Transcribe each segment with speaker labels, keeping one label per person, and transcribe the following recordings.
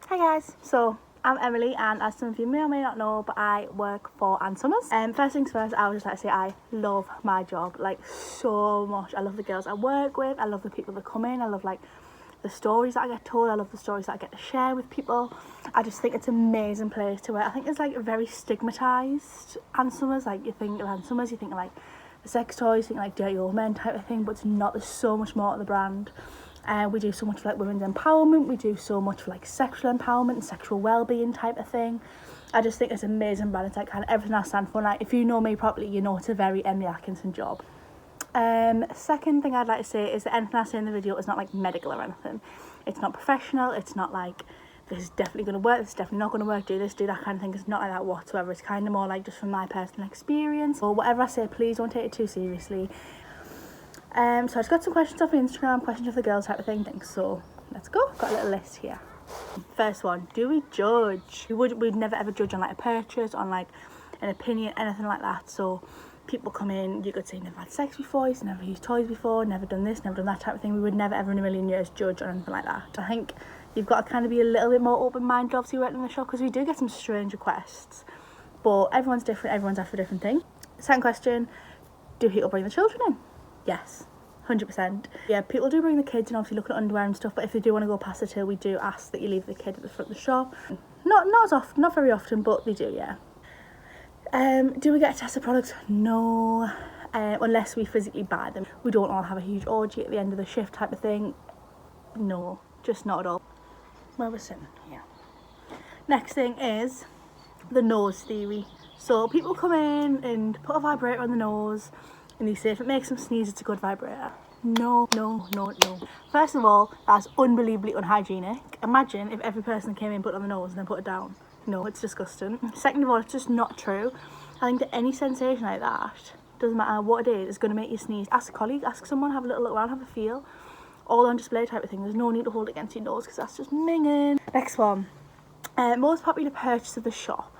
Speaker 1: Hi guys, so I'm Emily, and as some of you may or may not know, but I work for Ann Summers. First things first, I would just like to say I love my job, like, so much. I love the girls I work with, I love the people that come in, I love like the stories that I get told, I love the stories that I get to share with people. I just think it's an amazing place to work. I think it's like very stigmatised, Ann Summers. Like, you think of Ann Summers, you think like the sex toys, you think like dirty old men type of thing, but it's not. There's so much more to the brand. We do so much for like women's empowerment, we do so much for like sexual empowerment and sexual well-being type of thing. I just think it's an amazing brand. It's like kind of everything I stand for. Like, if you know me properly, you know it's a very Emily Atkinson job. Second thing I'd like to say is that anything I say in the video is not like medical or anything. It's not professional. It's not like this is definitely going to work, this is definitely not going to work, do this, do that kind of thing. It's not like that whatsoever. It's kind of more like just from my personal experience. Or whatever I say, please don't take it too seriously. So I just got some questions off Instagram, questions of the girls type of thing. So let's go. Got a little list here. First one, do we judge? We'd never ever judge on like a purchase, on like an opinion, anything like that. So people come in, you could say never had sex before, you've never used toys before, never done this, never done that type of thing. We would never ever in a million years judge or anything like that. I think you've got to kind of be a little bit more open-minded obviously working in the shop, because we do get some strange requests, but everyone's different, everyone's after a different thing. Second question, do people bring the children in? Yes, 100%. Yeah, people do bring the kids and obviously look at underwear and stuff, but if they do want to go past the till, we do ask that you leave the kid at the front of the shop. Not as often, not very often, but they do, yeah. Do we get to test the products? No, unless we physically buy them. We don't all have a huge orgy at the end of the shift type of thing. No, just not at all. Where we're sitting, yeah. Next thing is the nose theory. So people come in and put a vibrator on the nose and they say if it makes them sneeze, it's a good vibrator. No. First of all, that's unbelievably unhygienic. Imagine if every person came in, put it on the nose and then put it down. No, it's disgusting. Second of all, it's just not true. I think that any sensation like that, doesn't matter what it is going to make you sneeze. Ask a colleague, ask someone, have a little look around, have a feel. All on display type of thing. There's no need to hold it against your nose because that's just minging. Next one. Most popular purchase of the shop.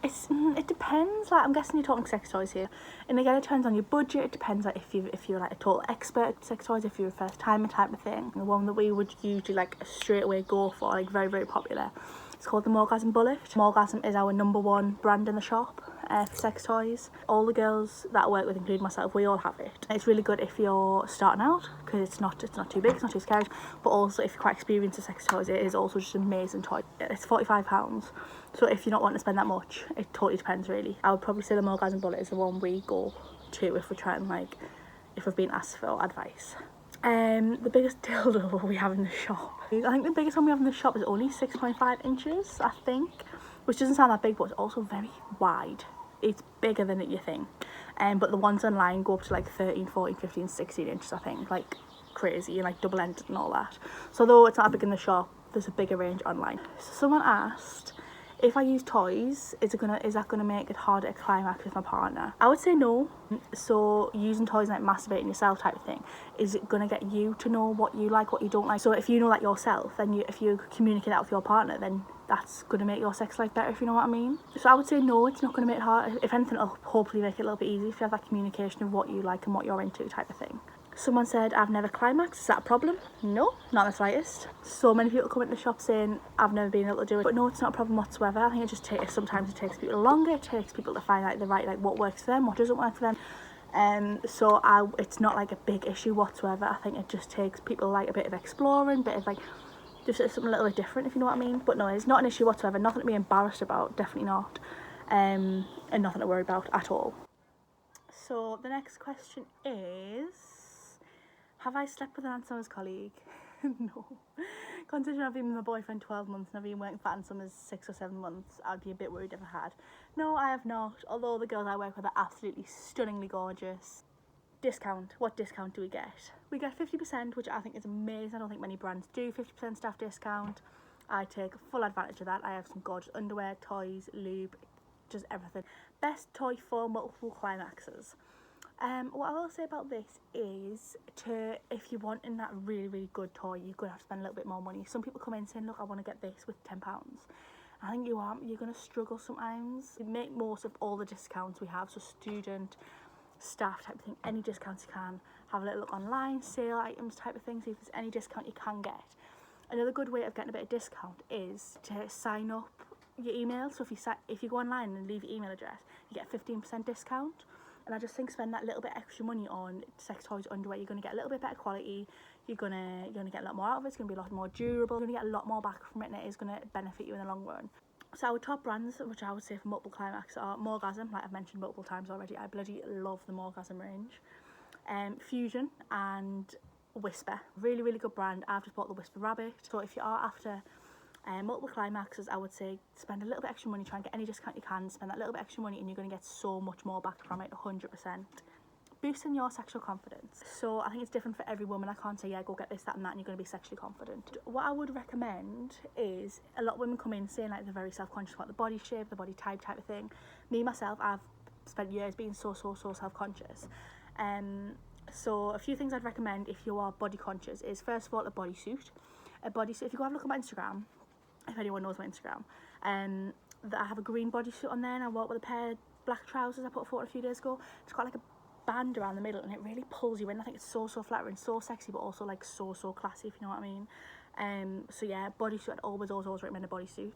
Speaker 1: It depends. Like, I'm guessing you're talking sex toys here, and again it depends on your budget. It depends like if you're like a total expert at sex toys, if you're a first timer type of thing. The one that we would usually like straight away go for, like very very popular, it's called the Morgasm Bullet. Morgasm is our #1 brand in the shop for sex toys. All the girls that I work with, including myself, we all have it. It's really good if you're starting out because it's not too big, it's not too scary, but also if you're quite experienced in sex toys, it is also just an amazing toy. It's £45, so if you're not wanting to spend that much, it totally depends really. I would probably say the Morgasm Bullet is the one we go to if we're trying, like, if we've been asked for advice. The biggest dildo we have in the shop, I think the biggest one we have in the shop is only 6.5 inches, I think, which doesn't sound that big, but it's also very wide. It's bigger than you think. But the ones online go up to like 13, 14, 15, 16 inches, I think, like crazy, and like double-ended and all that. So though it's not big in the shop, there's a bigger range online. So someone asked, if I use toys, is that gonna make it harder to climax with my partner? I would say no. So using toys like masturbating yourself type of thing, is it gonna get you to know what you like, what you don't like? So if you know that yourself, then if you communicate that with your partner, then that's gonna make your sex life better, if you know what I mean. So I would say no, it's not gonna make it harder. If anything, it'll hopefully make it a little bit easier if you have that communication of what you like and what you're into type of thing. Someone said, I've never climaxed. Is that a problem? No, not the slightest. So many people come into the shop saying, I've never been able to do it. But no, it's not a problem whatsoever. I think it just sometimes it takes people longer. It takes people to find like the right, like what works for them, what doesn't work for them. It's not like a big issue whatsoever. I think it just takes people like a bit of exploring, a bit of like, just something a little bit different, if you know what I mean. But no, it's not an issue whatsoever. Nothing to be embarrassed about, definitely not. And nothing to worry about at all. So the next question is, have I slept with an Ann Summers colleague? No. Considering I've been with my boyfriend 12 months and I've been working for Ann Summers 6 or 7 months, I'd be a bit worried if I had. No, I have not, although the girls I work with are absolutely stunningly gorgeous. Discount. What discount do we get? We get 50%, which I think is amazing. I don't think many brands do 50% staff discount. I take full advantage of that. I have some gorgeous underwear, toys, lube, just everything. Best toy for multiple climaxes. What I will say about this is, if you're wanting that really really good toy, you're going to have to spend a little bit more money. Some people come in saying, look, I want to get this with £10. I think you're going to struggle sometimes. We make most of all the discounts we have, so student, staff type of thing, any discounts you can. Have a little look online, sale items type of thing, see if there's any discount you can get. Another good way of getting a bit of discount is to sign up your email. So if you go online and leave your email address, you get a 15% discount. And I just think spend that little bit extra money on sex toys, underwear, you're going to get a little bit better quality, you're gonna get a lot more out of it, it's going to be a lot more durable, you're going to get a lot more back from it, and it is going to benefit you in the long run. So our top brands, which I would say for multiple climax, are Morgasm, like I've mentioned multiple times already. I bloody love the Morgasm range. Fusion and Whisper, really, really good brand. I've just bought the Whisper Rabbit. So if you are after multiple climaxes, I would say spend a little bit extra money, try and get any discount you can, spend that little bit extra money, and you're going to get so much more back from it, 100%. Boosting your sexual confidence. So I think it's different for every woman. I can't say, yeah, go get this, that and that, and you're going to be sexually confident. What I would recommend is, a lot of women come in saying like they're very self-conscious about the body shape, the body type of thing. Me, myself, I've spent years being so self-conscious. So a few things I'd recommend if you are body conscious is, first of all, a bodysuit. If you go have a look at my Instagram, if anyone knows my Instagram, that I have a green bodysuit on there, and I walk with a pair of black trousers I put a photo a few days ago. It's got like a band around the middle, and it really pulls you in. I think it's so flattering, so sexy, but also like so classy, if you know what I mean. So yeah, bodysuit, I'd always recommend a bodysuit.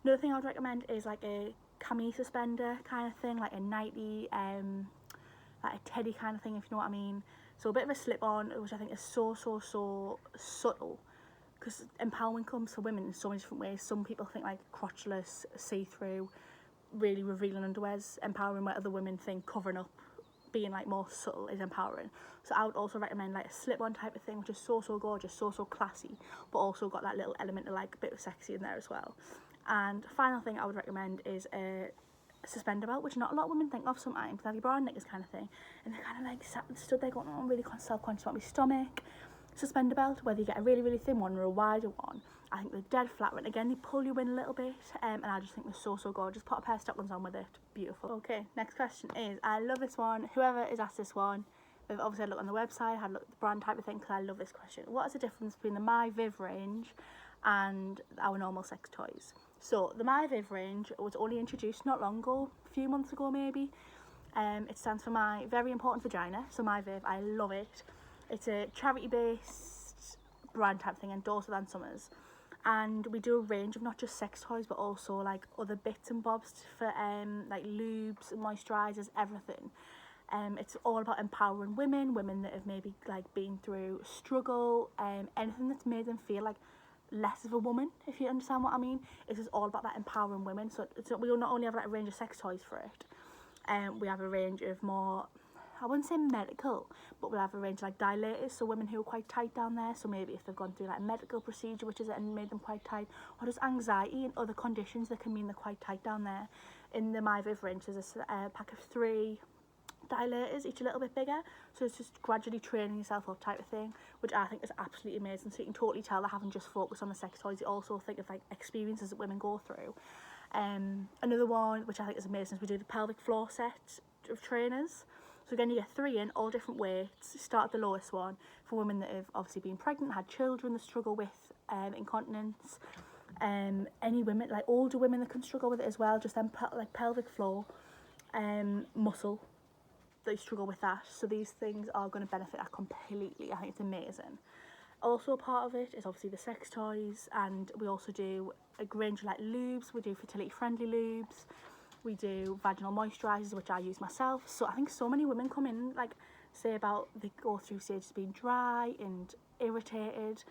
Speaker 1: Another thing I would recommend is like a cami suspender kind of thing, like a nightie, like a teddy kind of thing, if you know what I mean. So a bit of a slip-on, which I think is so subtle, because empowerment comes for women in so many different ways. Some people think like crotchless, see-through, really revealing underwear's empowering, where other women think covering up, being like more subtle, is empowering. So I would also recommend like a slip-on type of thing, which is so gorgeous, so classy, but also got that little element of like a bit of sexy in there as well. And final thing I would recommend is a suspender belt, which not a lot of women think of sometimes. They have your bra and knickers kind of thing, and they're kind of like stood there going, oh, I'm really self-conscious about my stomach. Suspender belt, whether you get a really thin one or a wider one, I think they're dead flattering. Again, they pull you in a little bit, and I just think they're so gorgeous. Put a pair of stockings on with it, beautiful. Okay, next question is, I love this one. Whoever is asked this one, we've obviously had a look on the website, had a look at the brand type of thing, because I love this question. What is the difference between the My Viv range and our normal sex toys? So the My Viv range was only introduced not long ago, a few months ago maybe. It stands for My Very Important Vagina. So My Viv, I love it. It's a charity-based brand type thing, endorsed with Ann Summers. And we do a range of not just sex toys, but also like other bits and bobs for like lubes, moisturisers, everything. It's all about empowering women that have maybe like been through struggle, anything that's made them feel like less of a woman, if you understand what I mean. It's just all about that empowering women. So we will not only have like a range of sex toys for it, we have a range of more, I wouldn't say medical, but we'll have a range of like dilators, so women who are quite tight down there, so maybe if they've gone through like a medical procedure which has made them quite tight, or just anxiety and other conditions that can mean they're quite tight down there. In the My Viv range there's a pack of 3 dilators, each a little bit bigger, so it's just gradually training yourself up type of thing, which I think is absolutely amazing. So you can totally tell they haven't just focused on the sex toys, they also think of like experiences that women go through. Another one which I think is amazing is we do the pelvic floor set of trainers. So again, you get 3 in, all different weights. Start at the lowest one for women that have obviously been pregnant, had children, that struggle with incontinence. Any women, like older women that can struggle with it as well, just then like pelvic floor, muscle, they struggle with that. So these things are going to benefit that completely. I think it's amazing. Also part of it is obviously the sex toys, and we also do a range of like lubes. We do fertility friendly lubes. We do vaginal moisturisers, which I use myself. So I think so many women come in, like, say about they go through stages of being dry and irritated,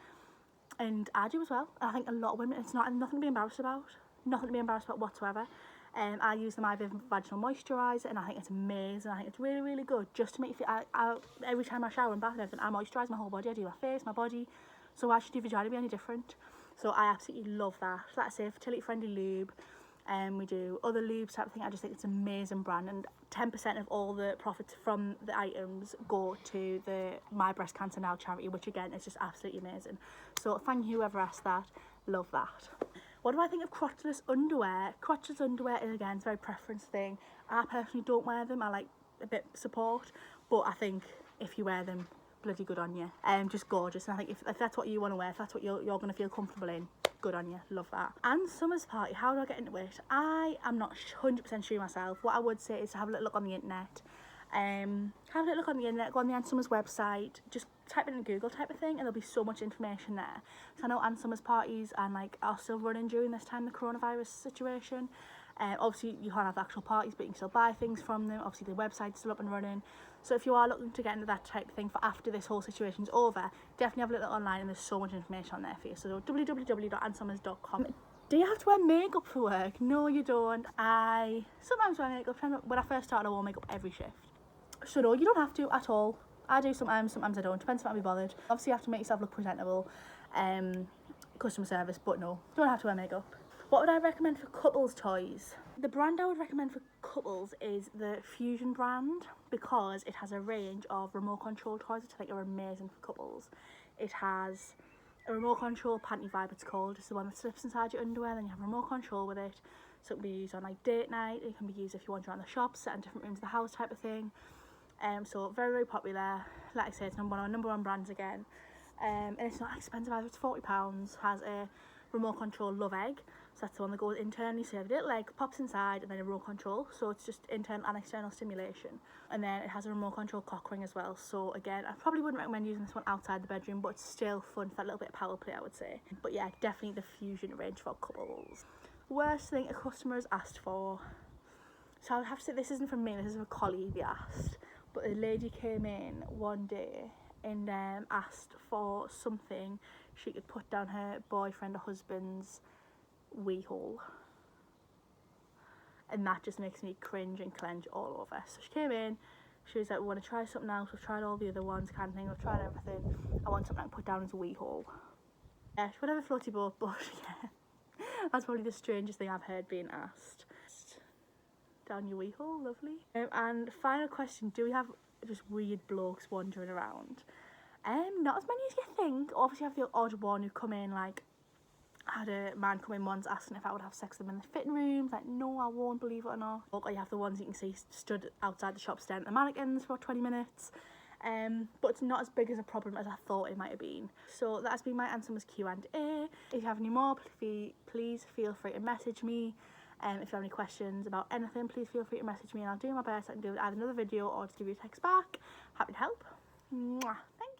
Speaker 1: and I do as well. I think a lot of women, it's nothing to be embarrassed about. Nothing to be embarrassed about whatsoever. I use the My Viv vaginal moisturiser, and I think it's amazing. I think it's really good, just to make you feel, every time I shower and bath and everything, I moisturise my whole body. I do my face, my body. So why should your vagina be any different? So I absolutely love that. So that's a fertility friendly lube. We do other lubes type of thing. I just think it's an amazing brand, and 10% of all the profits from the items go to the My Breast Cancer Now charity, which again is just absolutely amazing. So thank you whoever asked that, love that. What do I think of crotchless underwear? Crotchless underwear is, again, it's a very preference thing. I personally don't wear them. I like a bit support, but I think if you wear them, bloody good on you. Just gorgeous. And I think if that's what you want to wear, if that's what you're going to feel comfortable in, good on you, love that. And Summer's Party, how do I get into it? I am not 100% sure myself. What I would say is to have a little look on the internet. Have a little look on the internet, go on the Ann Summers website, just type it in Google type of thing, and there'll be so much information there. So I know Ann Summers parties and like are still running during this time, the coronavirus situation. Obviously you can't have the actual parties, but you can still buy things from them. Obviously the website's still up and running. So if you are looking to get into that type of thing for after this whole situation's over, definitely have a look online, and there's so much information on there for you. So www.annsummers.com. Do you have to wear makeup for work? No, you don't. I sometimes wear makeup. When I first started, I wore makeup every shift. So no, you don't have to at all. I do sometimes I don't. Depends if I be bothered. Obviously you have to make yourself look presentable. Customer service, but no, you don't have to wear makeup. What would I recommend for couples toys? The brand I would recommend for couples is the Fusion brand, because it has a range of remote control toys which I think are amazing for couples. It has a remote control panty vibe, it's called, just the one that slips inside your underwear, then you have a remote control with it. So it can be used on like date night, it can be used if you want to around the shops, set in different rooms of the house type of thing. So very, very popular. Like I say, it's one of our number one brands again. And it's not expensive either, it's £40. Has a remote control love egg, so that's the one that goes internally, so you have a little egg, pops inside, and then a remote control, so it's just internal and external stimulation. And then it has a remote control cock ring as well, so again, I probably wouldn't recommend using this one outside the bedroom, but it's still fun for that little bit of power play, I would say. But yeah, definitely the Fusion range for couples. Worst thing a customer has asked for. So I would have to say, this isn't from me, this is from a colleague they asked, but a lady came in one day and asked for something she could put down her boyfriend or husband's wee hole, and that just makes me cringe and clench all over. So she came in, she was like, we want to try something else, we've tried all the other ones kind of thing, we've tried everything, I want something I can put down as a wee hole. Yeah, whatever floats your boat, but yeah, that's probably the strangest thing I've heard being asked. Down your wee hole, lovely. And final question, do we have just weird blokes wandering around? Not as many as you think. Obviously, you have the odd one who come in, like, I had a man come in once asking if I would have sex with them in the fitting rooms. Like, no, I won't, believe it or not. Or you have the ones you can see stood outside the shop staring at the mannequins for 20 minutes. But it's not as big as a problem as I thought it might have been. So that's been my Ann Summers Q&A. If you have any more, please feel free to message me. If you have any questions about anything, please feel free to message me, and I'll do my best. I can do either another video or just give you a text back. Happy to help. Mwah. Thanks.